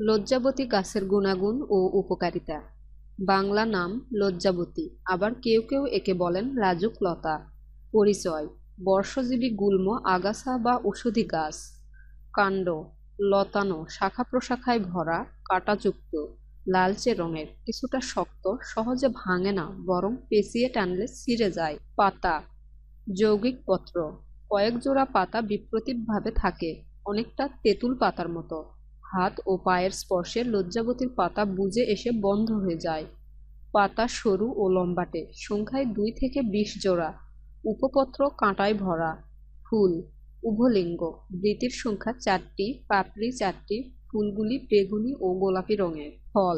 লজ্জাবতী গাছের গুণাগুণ ও উপকারিতা। বাংলা নাম লজ্জাবতী, আবার কেউ কেউ একে বলেন রাজুক লতা। পরিচয়: বর্ষজীবী গুল্ম আগাছা বা ঔষধি গাছ। কাণ্ড: লতানো, শাখা প্রশাখায় ভরা, কাঁটাযুক্ত, লালচে রঙের, কিছুটা শক্ত, সহজে ভাঙে না বরং পেঁচিয়ে টানলে ছিঁড়ে যায়। পাতা: যৌগিক পত্র, কয়েক জোড়া পাতা বিপ্রতীপভাবে থাকে, অনেকটা তেঁতুল পাতার মতো। হাত ও পায়ের স্পর্শে লজ্জাবতীর পাতা বুজে এসে বন্ধ হয়ে যায়। পাতা সরু ও লম্বাটে, সংখ্যায় 2 থেকে 20 জোড়া। উপপত্র কাঁটায় ভরা। ফুল উভলিঙ্গ, বৃতির সংখ্যা 4টি, পাপড়ি 4টি, ফুলগুলি বেগুনি ও গোলাপি রঙের। ফল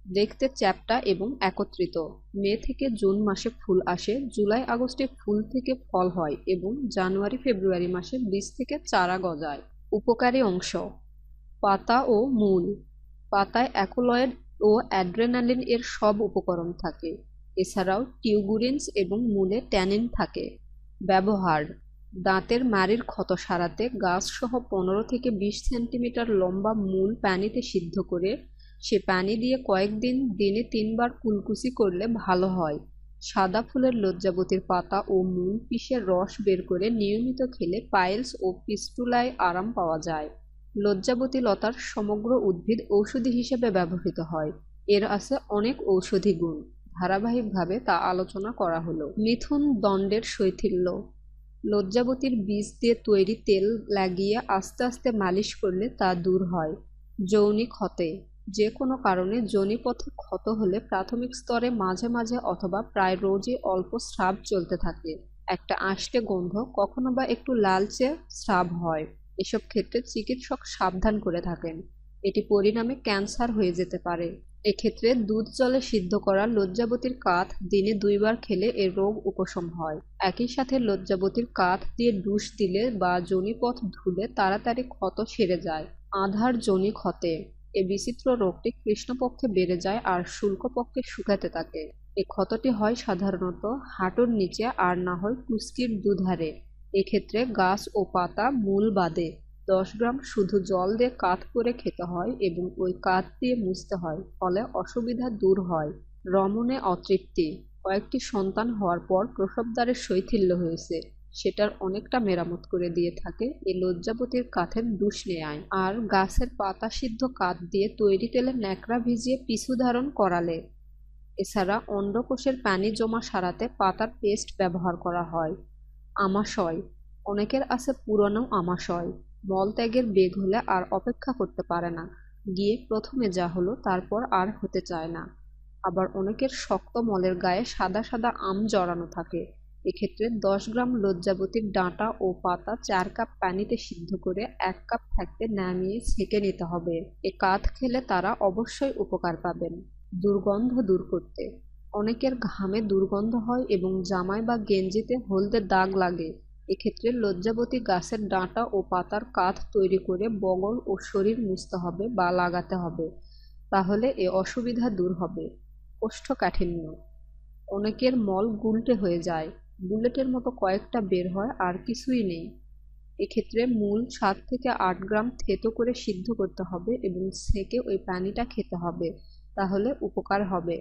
দেখতে চ্যাপ্টা এবং একত্রিত। মে থেকে জুন মাসে ফুল আসে, জুলাই আগস্টে ফুল থেকে ফল হয় এবং জানুয়ারি ফেব্রুয়ারি মাসে বীজ থেকে চারা গজায়। উপকারী অংশ: পাতা ও মূল। পাতায় অ্যাকোলয়েড ও অ্যাড্রেনালিন এর সব উপকরণ থাকে। এছাড়াও টিউবুরিনস এবং মূলে ট্যানিন থাকে। ব্যবহার: দাঁতের মাড়ির ক্ষত সারাতে গাছসহ 15 থেকে 20 সেন্টিমিটার লম্বা মূল পানিতে সিদ্ধ করে সে পানি দিয়ে কয়েকদিন দিনে 3 বার কুলকুচি করলে ভালো হয়। সাদা ফুলের লজ্জাবতীর পাতা ও মূল পিষে রস বের করে নিয়মিত খেলে পাইলস ও ফিস্টুলায় আরাম পাওয়া যায়। লজ্জাবতী লতার সমগ্র উদ্ভিদ ঔষধি হিসেবে ব্যবহৃত হয়। এর আছে অনেক ঔষধি গুণ। ধারাবাহিকভাবে তা আলোচনা করা হলো। মিথুন দণ্ডের শৈথিল্য: লজ্জাবতীর বীজ দিয়ে তৈরি তেল লাগিয়ে আস্তে আস্তে মালিশ করলে তা দূর হয়। যৌনি ক্ষতে: যে কোনো কারণে যোনিপথে ক্ষত হলে প্রাথমিক স্তরে মাঝে মাঝে অথবা প্রায় রোজই অল্প স্রাব চলতে থাকে, একটা আষ্টে গন্ধ, কখনো বা একটু লালচে স্রাব হয়। এসব ক্ষেত্রে চিকিৎসক সাবধান করে থাকেন, এটি পরিণামে ক্যান্সার হয়ে যেতে পারে। এক্ষেত্রে দুধ জলে সিদ্ধ করা লজ্জাবতীর কাঠ দিনে 2 বার খেলে এ রোগ উপশম হয়। একই সাথে লজ্জাবতীর কাঠ দিয়ে ডুস দিলে বা যোনিপথ ধুলে তাড়াতাড়ি ক্ষত সেরে যায়। আঁধার যোনি ক্ষতে: এ বিচিত্র রোগটি কৃষ্ণপক্ষে বেড়ে যায় আর শুক্লপক্ষে শুকাতে থাকে। এ ক্ষতটি হয় সাধারণত হাঁটুর নিচে আর না হয় কুষ্কির দুধারে। এক্ষেত্রে গাছ ও পাতা মূল বাদে 10 গ্রাম শুধু জল দিয়ে কাত করে খেতে হয় এবং ওই কাত দিয়ে মুছতে হয়, ফলে অসুবিধা দূর হয়। রমণে অতৃপ্তি: কয়েকটি সন্তান হওয়ার পর প্রসবদ্বারে শৈথিল্য হয়েছে, সেটার অনেকটা মেরামত করে দিয়ে থাকে এই লজ্জাবতীর কাঠের ডুস নেয়ায়। আর গাছের পাতা সিদ্ধ কাঠ দিয়ে তৈরি তেলে ন্যাকড়া ভিজিয়ে পিছু ধারণ করালে। এছাড়া অন্ডকোষের পানি জমা সারাতে পাতার পেস্ট ব্যবহার করা হয়। আমাশয়: অনেকের আছে পুরনো আমাশয়, মলত্যাগের বেগ হলে আর অপেক্ষা করতে পারে না, গিয়ে প্রথমে যা হলো তারপর আর হতে চায় না। আবার অনেকের শক্ত মলের গায়ে সাদা সাদা আম জড়ানো থাকে। এক্ষেত্রে 10 গ্রাম লজ্জাবতীর ডাঁটা ও পাতা 4 কাপ পানিতে সিদ্ধ করে 1 কাপ থাকতে নামিয়ে ছেঁকে নিতে হবে। এ কাঠ খেলে তারা অবশ্যই উপকার পাবেন। দুর্গন্ধ দূর করতে: অনেকের ঘামে দুর্গন্ধ হয় এবং জামায় বা গেঞ্জিতে হলদে দাগ লাগে। এক্ষেত্রে লজ্জাবতী গাছের ডাঁটা ও পাতার কাঠ তৈরি করে বগল ও শরীর মুছতে হবে বা লাগাতে হবে, তাহলে এ অসুবিধা দূর হবে। কোষ্ঠকাঠিন্য: অনেকের মল গুলটে হয়ে যায়, বুলেটের মতো কয়েকটা বের হয় আর কিছুই নেই। এক্ষেত্রে মূল 7 থেকে 8 গ্রাম থেতো করে সিদ্ধ করতে হবে এবং ছেঁকে ওই পানিটা খেতে হবে, তাহলে উপকার হবে।